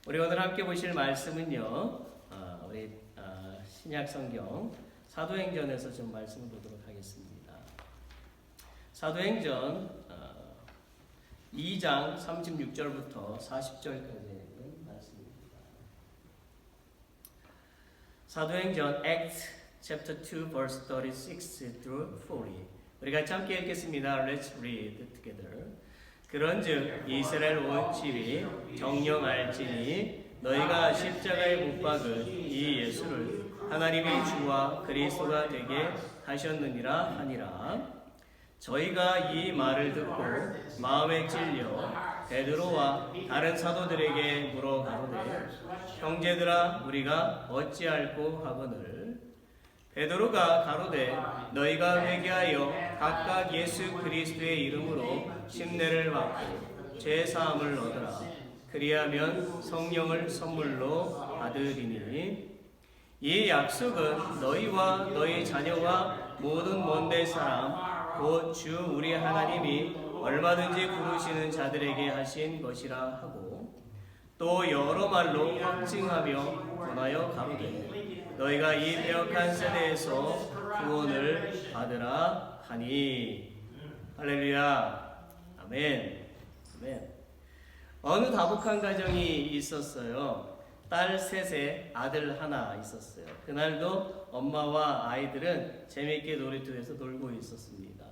우리 오늘 함께 보실 말씀은요, 우리 신약 성경 사도행전에서 좀 말씀을 보도록 하겠습니다. 사도행전 2장 36절부터 40절까지 있는 말씀입니다. 사도행전 Acts chapter 2 verse 36 through 40. 우리 같이 함께 읽겠습니다. Let's read together. 그런즉 이스라엘 온 집이 정령할지니 너희가 십자가에 못 박은 이 예수를 하나님의 주와 그리스도가 되게 하셨느니라 하니라. 저희가 이 말을 듣고 마음에 찔려 베드로와 다른 사도들에게 물어 가로되 형제들아 우리가 어찌할꼬 하거늘. 베드로가 가로되 너희가 회개하여 각각 예수 그리스도의 이름으로 침례를 받고 죄 사함을 얻으라. 그리하면 성령을 선물로 받으리니 이 약속은 너희와 너희 자녀와 모든 먼데 사람 곧 주 우리 하나님이 얼마든지 부르시는 자들에게 하신 것이라 하고 또 여러 말로 확증하며 권하여 가로되 너희가 이 배역한 세대에서 구원을 받으라 하니. 할렐루야. 아멘. 아멘. 어느 다복한 가정이 있었어요. 딸 셋에 아들 하나 있었어요. 그날도 엄마와 아이들은 재미있게 놀이터에서 놀고 있었습니다.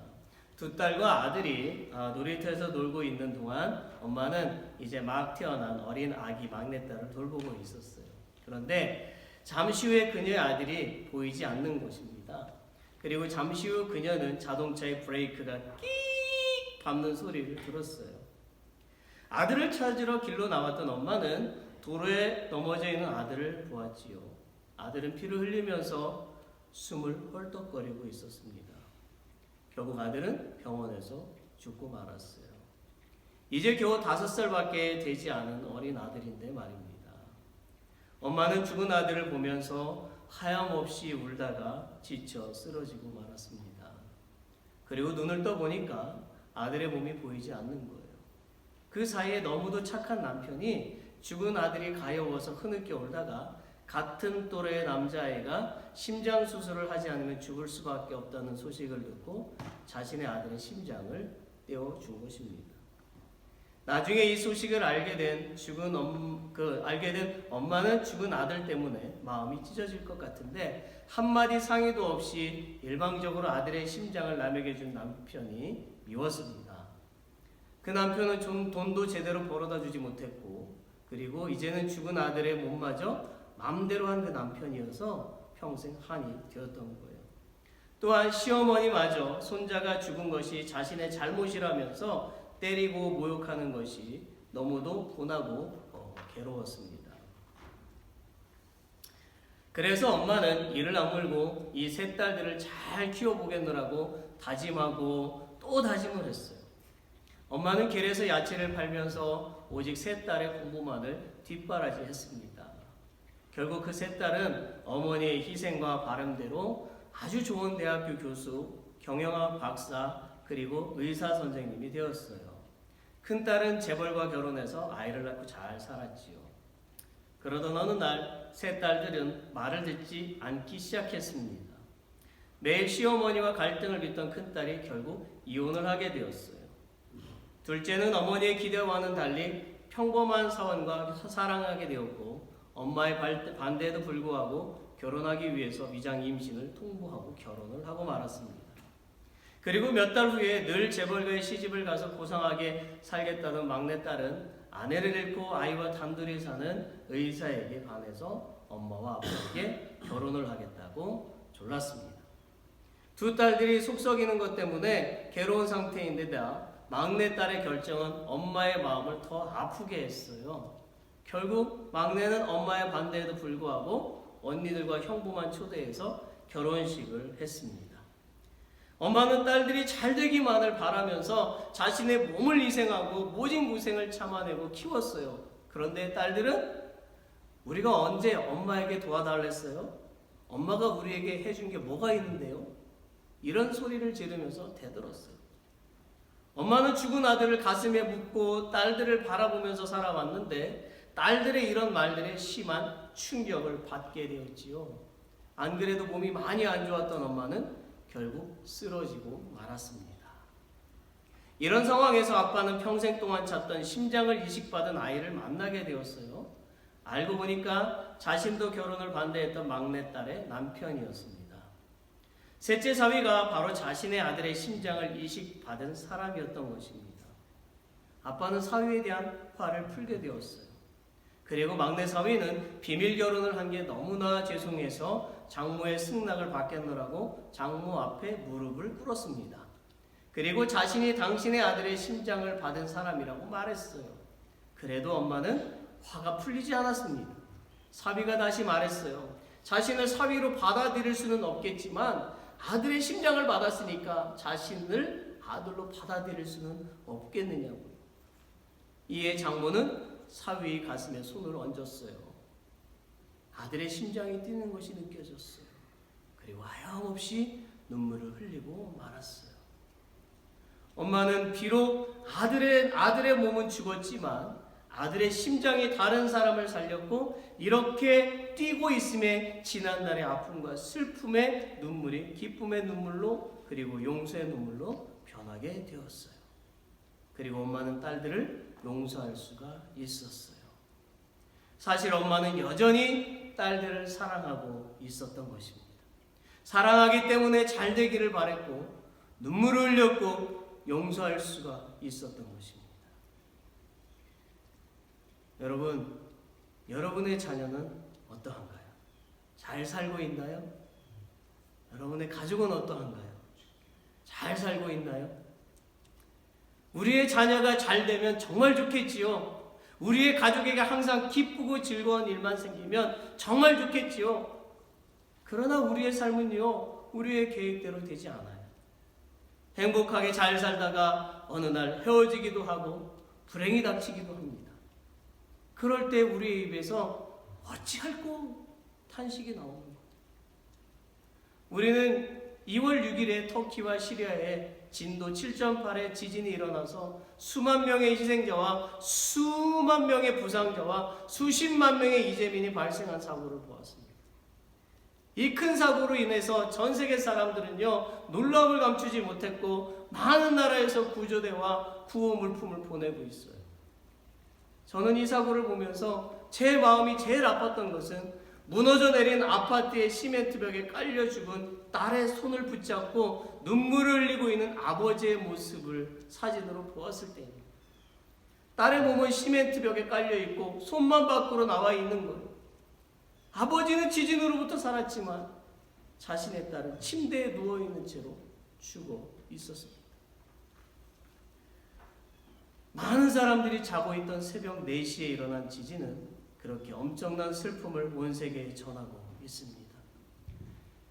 두 딸과 아들이 놀이터에서 놀고 있는 동안 엄마는 이제 막 태어난 어린 아기 막내딸을 돌보고 있었어요. 그런데 잠시 후에 그녀의 아들이 보이지 않는 것입니다. 그리고 잠시 후 그녀는 자동차의 브레이크가 끼익 밟는 소리를 들었어요. 아들을 찾으러 길로 나왔던 엄마는 도로에 넘어져 있는 아들을 보았지요. 아들은 피를 흘리면서 숨을 헐떡거리고 있었습니다. 결국 아들은 병원에서 죽고 말았어요. 이제 겨우 5살밖에 되지 않은 어린 아들인데 말입니다. 엄마는 죽은 아들을 보면서 하염없이 울다가 지쳐 쓰러지고 말았습니다. 그리고 눈을 떠보니까 아들의 몸이 보이지 않는 거예요. 그 사이에 너무도 착한 남편이 죽은 아들이 가여워서 흐느껴 울다가 같은 또래의 남자아이가 심장 수술을 하지 않으면 죽을 수밖에 없다는 소식을 듣고 자신의 아들의 심장을 떼어준 것입니다. 나중에 이 소식을 알게 된 엄마는 죽은 아들 때문에 마음이 찢어질 것 같은데 한마디 상의도 없이 일방적으로 아들의 심장을 남에게 준 남편이 미웠습니다. 그 남편은 좀 돈도 제대로 벌어다 주지 못했고 그리고 이제는 죽은 아들의 몸마저 마음대로 한 그 남편이어서 평생 한이 되었던 거예요. 또한 시어머니마저 손자가 죽은 것이 자신의 잘못이라면서 때리고 모욕하는 것이 너무도 분하고 괴로웠습니다. 그래서 엄마는 이를 악물고 이 세 딸들을 잘 키워보겠노라고 다짐하고 또 다짐을 했어요. 엄마는 길에서 야채를 팔면서 오직 세 딸의 공부만을 뒷바라지했습니다. 결국 그 세 딸은 어머니의 희생과 바람대로 아주 좋은 대학교 교수, 경영학 박사, 그리고 의사 선생님이 되었어요. 큰딸은 재벌과 결혼해서 아이를 낳고 잘 살았지요. 그러던 어느 날 세 딸들은 말을 듣지 않기 시작했습니다. 매일 시어머니와 갈등을 빚던 큰딸이 결국 이혼을 하게 되었어요. 둘째는 어머니의 기대와는 달리 평범한 사원과 사랑하게 되었고 엄마의 반대에도 불구하고 결혼하기 위해서 위장 임신을 통보하고 결혼을 하고 말았습니다. 그리고 몇 달 후에 늘 재벌가의 시집을 가서 고상하게 살겠다던 막내딸은 아내를 잃고 아이와 단둘이 사는 의사에게 반해서 엄마와 아빠에게 결혼을 하겠다고 졸랐습니다. 두 딸들이 속 썩이는 것 때문에 괴로운 상태인데다 막내딸의 결정은 엄마의 마음을 더 아프게 했어요. 결국 막내는 엄마의 반대에도 불구하고 언니들과 형부만 초대해서 결혼식을 했습니다. 엄마는 딸들이 잘 되기만을 바라면서 자신의 몸을 희생하고 모진 고생을 참아내고 키웠어요. 그런데 딸들은 우리가 언제 엄마에게 도와달랬어요? 엄마가 우리에게 해준 게 뭐가 있는데요? 이런 소리를 지르면서 대들었어요. 엄마는 죽은 아들을 가슴에 묻고 딸들을 바라보면서 살아왔는데 딸들의 이런 말들에 심한 충격을 받게 되었지요. 안 그래도 몸이 많이 안 좋았던 엄마는 결국 쓰러지고 말았습니다. 이런 상황에서 아빠는 평생 동안 찾던 심장을 이식받은 아이를 만나게 되었어요. 알고 보니까 자신도 결혼을 반대했던 막내딸의 남편이었습니다. 셋째 사위가 바로 자신의 아들의 심장을 이식받은 사람이었던 것입니다. 아빠는 사위에 대한 화를 풀게 되었어요. 그리고 막내 사위는 비밀 결혼을 한 게 너무나 죄송해서 장모의 승낙을 받겠노라고 장모 앞에 무릎을 꿇었습니다. 그리고 자신이 당신의 아들의 심장을 받은 사람이라고 말했어요. 그래도 엄마는 화가 풀리지 않았습니다. 사위가 다시 말했어요. 자신을 사위로 받아들일 수는 없겠지만 아들의 심장을 받았으니까 자신을 아들로 받아들일 수는 없겠느냐고요. 이에 장모는 사위의 가슴에 손을 얹었어요. 아들의 심장이 뛰는 것이 느껴졌어요. 그리고 하염없이 눈물을 흘리고 말았어요. 엄마는 비록 아들의 몸은 죽었지만 아들의 심장이 다른 사람을 살렸고 이렇게 뛰고 있음에 지난날의 아픔과 슬픔의 눈물이 기쁨의 눈물로 그리고 용서의 눈물로 변하게 되었어요. 그리고 엄마는 딸들을 용서할 수가 있었어요. 사실 엄마는 여전히 딸들을 사랑하고 있었던 것입니다. 사랑하기 때문에 잘 되기를 바랬고 눈물을 흘렸고 용서할 수가 있었던 것입니다. 여러분, 여러분의 자녀는 어떠한가요? 잘 살고 있나요? 여러분의 가족은 어떠한가요? 잘 살고 있나요? 우리의 자녀가 잘 되면 정말 좋겠지요. 우리의 가족에게 항상 기쁘고 즐거운 일만 생기면 정말 좋겠지요. 그러나 우리의 삶은요, 우리의 계획대로 되지 않아요. 행복하게 잘 살다가 어느 날 헤어지기도 하고 불행이 닥치기도 합니다. 그럴 때 우리의 입에서 어찌할꼬 탄식이 나옵니다. 우리는 2월 6일에 터키와 시리아에 진도 7.8의 지진이 일어나서 수만 명의 희생자와 수만 명의 부상자와 수십만 명의 이재민이 발생한 사고를 보았습니다. 이 큰 사고로 인해서 전 세계 사람들은요, 놀라움을 감추지 못했고 많은 나라에서 구조대와 구호 물품을 보내고 있어요. 저는 이 사고를 보면서 제 마음이 제일 아팠던 것은 무너져 내린 아파트의 시멘트 벽에 깔려 죽은 딸의 손을 붙잡고 눈물을 흘리고 있는 아버지의 모습을 사진으로 보았을 때입니다. 딸의 몸은 시멘트 벽에 깔려 있고 손만 밖으로 나와 있는 거예요. 아버지는 지진으로부터 살았지만 자신의 딸은 침대에 누워있는 채로 죽어 있었습니다. 많은 사람들이 자고 있던 새벽 4시에 일어난 지진은 그렇게 엄청난 슬픔을 온 세계에 전하고 있습니다.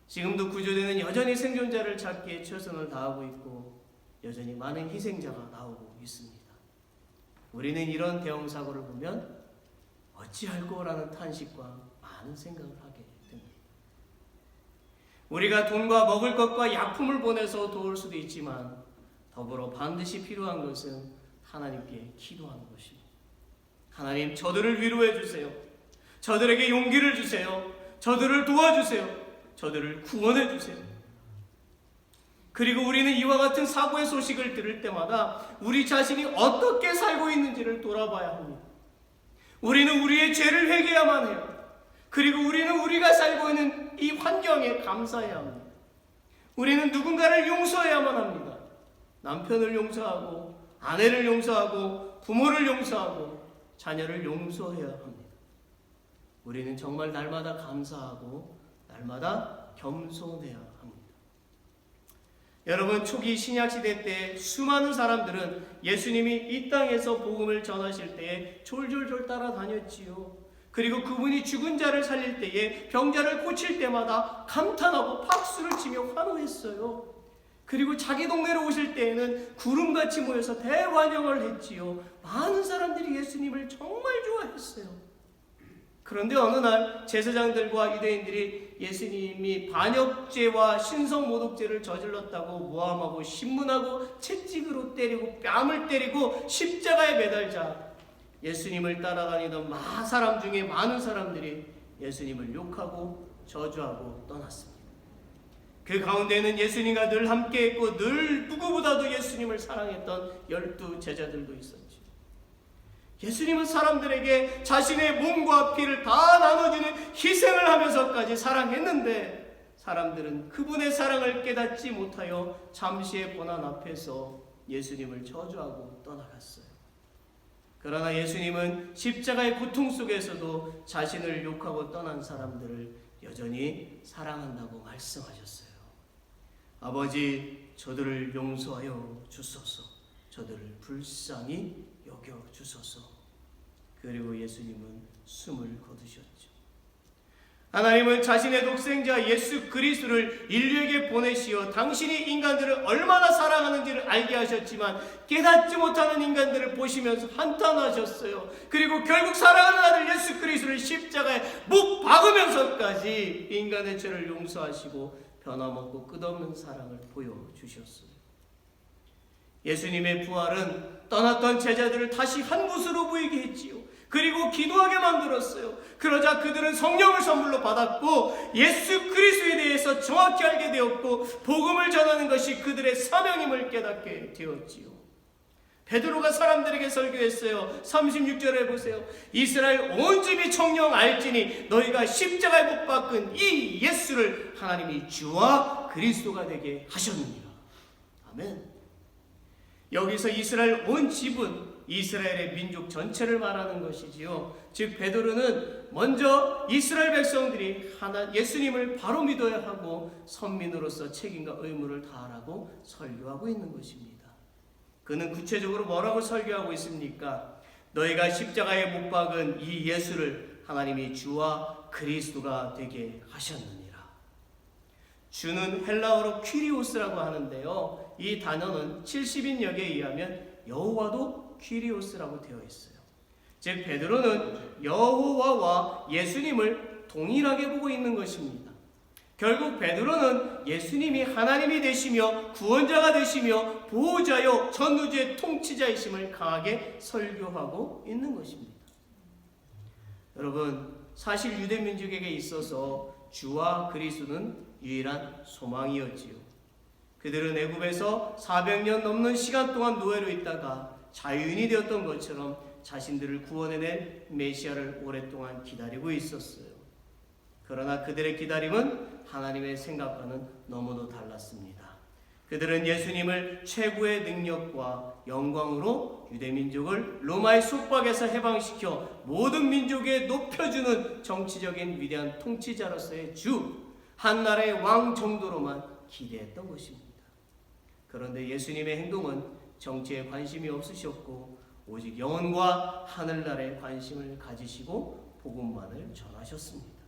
지금도 구조대는 여전히 생존자를 찾기에 최선을 다하고 있고 여전히 많은 희생자가 나오고 있습니다. 우리는 이런 대형사고를 보면 어찌할꼬라는 탄식과 많은 생각을 하게 됩니다. 우리가 돈과 먹을 것과 약품을 보내서 도울 수도 있지만 더불어 반드시 필요한 것은 하나님께 기도하는 것입니다. 하나님, 저들을 위로해 주세요. 저들에게 용기를 주세요. 저들을 도와주세요. 저들을 구원해 주세요. 그리고 우리는 이와 같은 사고의 소식을 들을 때마다 우리 자신이 어떻게 살고 있는지를 돌아봐야 합니다. 우리는 우리의 죄를 회개해야만 해요. 그리고 우리는 우리가 살고 있는 이 환경에 감사해야 합니다. 우리는 누군가를 용서해야만 합니다. 남편을 용서하고 아내를 용서하고 부모를 용서하고 자녀를 용서해야 합니다. 우리는 정말 날마다 감사하고 날마다 겸손해야 합니다. 여러분, 초기 신약시대 때 수많은 사람들은 예수님이 이 땅에서 복음을 전하실 때에 졸졸졸 따라다녔지요. 그리고 그분이 죽은 자를 살릴 때에 병자를 고칠 때마다 감탄하고 박수를 치며 환호했어요. 그리고 자기 동네로 오실 때에는 구름같이 모여서 대환영을 했지요. 많은 사람들이 예수님을 정말 좋아했어요. 그런데 어느 날 제사장들과 유대인들이 예수님이 반역죄와 신성모독죄를 저질렀다고 모함하고 신문하고 채찍으로 때리고 뺨을 때리고 십자가에 매달자 예수님을 따라다니던 사람 중에 많은 사람들이 예수님을 욕하고 저주하고 떠났습니다. 그 가운데는 예수님과 늘 함께했고 늘 누구보다도 예수님을 사랑했던 12 제자들도 있었죠. 예수님은 사람들에게 자신의 몸과 피를 다 나눠주는 희생을 하면서까지 사랑했는데 사람들은 그분의 사랑을 깨닫지 못하여 잠시의 고난 앞에서 예수님을 저주하고 떠나갔어요. 그러나 예수님은 십자가의 고통 속에서도 자신을 욕하고 떠난 사람들을 여전히 사랑한다고 말씀하셨어요. 아버지, 저들을 용서하여 주소서. 저들을 불쌍히 여겨 주소서. 그리고 예수님은 숨을 거두셨죠. 하나님은 자신의 독생자 예수 그리스도를 인류에게 보내시어 당신이 인간들을 얼마나 사랑하는지를 알게 하셨지만 깨닫지 못하는 인간들을 보시면서 한탄하셨어요. 그리고 결국 사랑하는 아들 예수 그리스도를 십자가에 못 박으면서까지 인간의 죄를 용서하시고 변함없고 끝없는 사랑을 보여주셨어요. 예수님의 부활은 떠났던 제자들을 다시 한 곳으로 모이게 했지요. 그리고 기도하게 만들었어요. 그러자 그들은 성령을 선물로 받았고 예수 그리스도에 대해서 정확히 알게 되었고 복음을 전하는 것이 그들의 사명임을 깨닫게 되었지요. 베드로가 사람들에게 설교했어요. 36절에 보세요. 이스라엘 온 집이 청령 알지니 너희가 십자가에 못 박은 이 예수를 하나님이 주와 그리스도가 되게 하셨느니라. 아멘. 여기서 이스라엘 온 집은 이스라엘의 민족 전체를 말하는 것이지요. 즉 베드로는 먼저 이스라엘 백성들이 예수님을 바로 믿어야 하고 선민으로서 책임과 의무를 다하라고 설교하고 있는 것입니다. 그는 구체적으로 뭐라고 설교하고 있습니까? 너희가 십자가에 못 박은 이 예수를 하나님이 주와 그리스도가 되게 하셨느니라. 주는 헬라어로 퀴리오스라고 하는데요. 이 단어는 70인역에 의하면 여호와도 퀴리오스라고 되어 있어요. 즉 베드로는 여호와와 예수님을 동일하게 보고 있는 것입니다. 결국 베드로는 예수님이 하나님이 되시며 구원자가 되시며 보호자요 전우주의 통치자이심을 강하게 설교하고 있는 것입니다. 여러분, 사실 유대 민족에게 있어서 주와 그리스도는 유일한 소망이었지요. 그들은 애굽에서 400년 넘는 시간 동안 노예로 있다가 자유인이 되었던 것처럼 자신들을 구원해낼 메시아를 오랫동안 기다리고 있었어요. 그러나 그들의 기다림은 하나님의 생각과는 너무도 달랐습니다. 그들은 예수님을 최고의 능력과 영광으로 유대민족을 로마의 속박에서 해방시켜 모든 민족에 높여주는 정치적인 위대한 통치자로서의 주, 한 나라의 왕 정도로만 기대했던 것입니다. 그런데 예수님의 행동은 정치에 관심이 없으셨고 오직 영혼과 하늘나라에 관심을 가지시고 복음만을 전하셨습니다.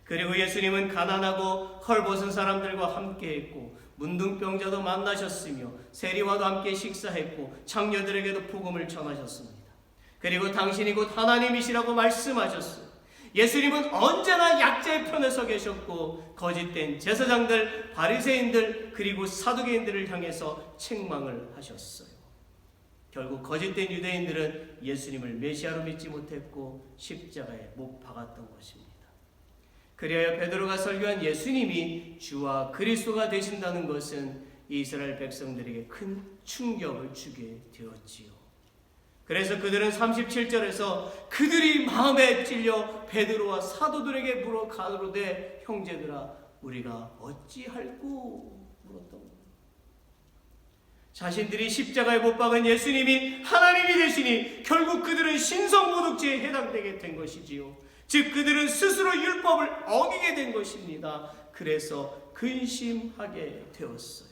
그리고 예수님은 가난하고 헐벗은 사람들과 함께했고 문둥병자도 만나셨으며 세리와도 함께 식사했고 창녀들에게도 복음을 전하셨습니다. 그리고 당신이 곧 하나님이시라고 말씀하셨어요. 예수님은 언제나 약자의 편에 서 계셨고 거짓된 제사장들, 바리새인들 그리고 사두개인들을 향해서 책망을 하셨어요. 결국 거짓된 유대인들은 예수님을 메시아로 믿지 못했고 십자가에 못 박았던 것입니다. 그리하여 베드로가 설교한 예수님이 주와 그리스도가 되신다는 것은 이스라엘 백성들에게 큰 충격을 주게 되었지요. 그래서 그들은 37절에서 그들이 마음에 찔려 베드로와 사도들에게 물어 가로되 형제들아 우리가 어찌할꼬 물었던 거예요. 자신들이 십자가에 못 박은 예수님이 하나님이 되시니 결국 그들은 신성모독죄에 해당되게 된 것이지요. 즉 그들은 스스로 율법을 어기게 된 것입니다. 그래서 근심하게 되었어요.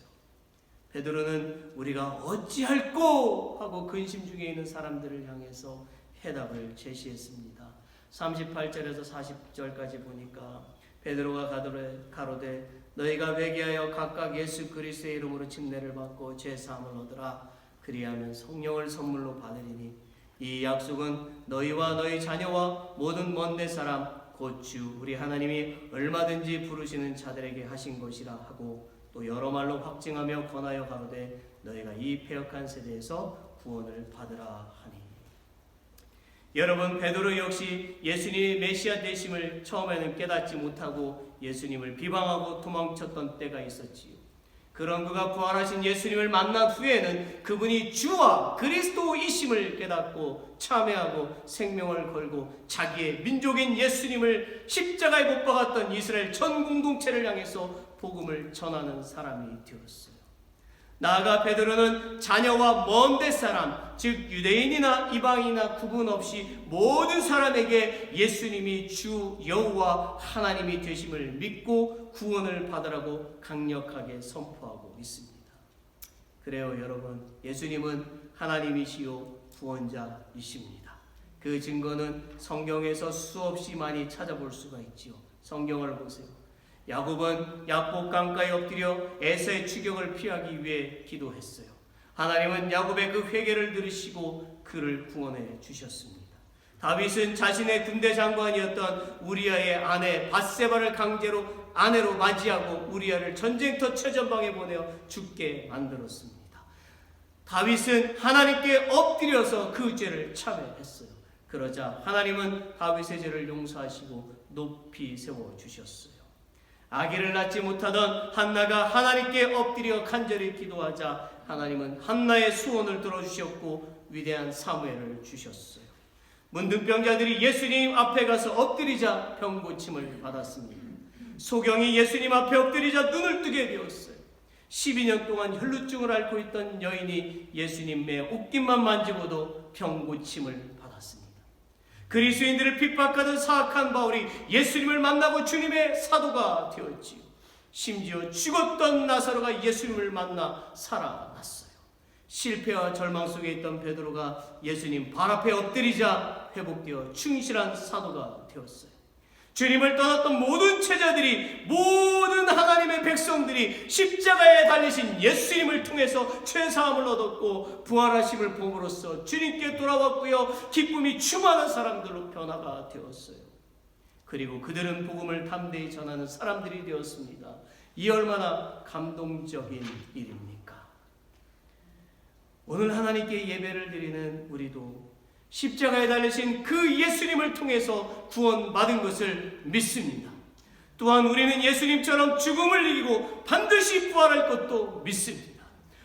베드로는 우리가 어찌할꼬 하고 근심 중에 있는 사람들을 향해서 해답을 제시했습니다. 38절에서 40절까지 보니까 베드로가 가로되 너희가 회개하여 각각 예수 그리스도의 이름으로 침례를 받고 죄사함을 얻으라. 그리하면 성령을 선물로 받으리니 이 약속은 너희와 너희 자녀와 모든 먼 데 사람 곧 주 우리 하나님이 얼마든지 부르시는 자들에게 하신 것이라 하고 또 여러 말로 확증하며 권하여 가로되 너희가 이 패역한 세대에서 구원을 받으라 하니. 여러분, 베드로 역시 예수님의 메시아 되심을 처음에는 깨닫지 못하고 예수님을 비방하고 도망쳤던 때가 있었지요. 그런 그가 부활하신 예수님을 만난 후에는 그분이 주와 그리스도이심을 깨닫고 참회하고 생명을 걸고 자기의 민족인 예수님을 십자가에 못 박았던 이스라엘 전 공동체를 향해서 복음을 전하는 사람이 되었어요. 나아가 베드로는 자녀와 먼 데 사람, 즉 유대인이나 이방인이나 구분 없이 모든 사람에게 예수님이 주 여호와 하나님이 되심을 믿고 구원을 받으라고 강력하게 선포하고 있습니다. 그래요, 여러분. 예수님은 하나님이시요 구원자이십니다. 그 증거는 성경에서 수없이 많이 찾아볼 수가 있지요. 성경을 보세요. 야곱은 야복 강가에 엎드려 에서의 추격을 피하기 위해 기도했어요. 하나님은 야곱의 그 회개를 들으시고 그를 구원해 주셨습니다. 다윗은 자신의 군대 장관이었던 우리아의 아내 밧세바를 강제로 아내로 맞이하고 우리아를 전쟁터 최전방에 보내어 죽게 만들었습니다. 다윗은 하나님께 엎드려서 그 죄를 참회했어요. 그러자 하나님은 다윗의 죄를 용서하시고 높이 세워주셨어요. 아기를 낳지 못하던 한나가 하나님께 엎드려 간절히 기도하자 하나님은 한나의 소원을 들어주셨고 위대한 사무엘을 주셨어요. 문둥병자들이 예수님 앞에 가서 엎드리자 병 고침을 받았습니다. 소경이 예수님 앞에 엎드리자 눈을 뜨게 되었어요. 12년 동안 혈루증을 앓고 있던 여인이 예수님의 옷깃만 만지고도 병 고침을 받았습니다. 그리스도인들을 핍박하던 사악한 바울이 예수님을 만나고 주님의 사도가 되었지요. 심지어 죽었던 나사로가 예수님을 만나 살아났어요. 실패와 절망 속에 있던 베드로가 예수님 발 앞에 엎드리자 회복되어 충실한 사도가 되었어요. 주님을 떠났던 모든 제자들이, 모든 하나님의 백성들이 십자가에 달리신 예수님을 통해서 죄사함을 얻었고 부활하심을 봄으로써 주님께 돌아왔고요, 기쁨이 충만한 사람들로 변화가 되었어요. 그리고 그들은 복음을 담대히 전하는 사람들이 되었습니다. 이 얼마나 감동적인 일입니까? 오늘 하나님께 예배를 드리는 우리도 십자가에 달리신 그 예수님을 통해서 구원받은 것을 믿습니다. 또한 우리는 예수님처럼 죽음을 이기고 반드시 부활할 것도 믿습니다.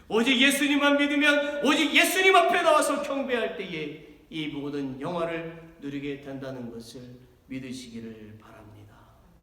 오직 예수님만 믿으면, 오직 예수님 앞에 나와서 경배할 때에 이 모든 영화를 누리게 된다는 것을 믿으시기를 바랍니다.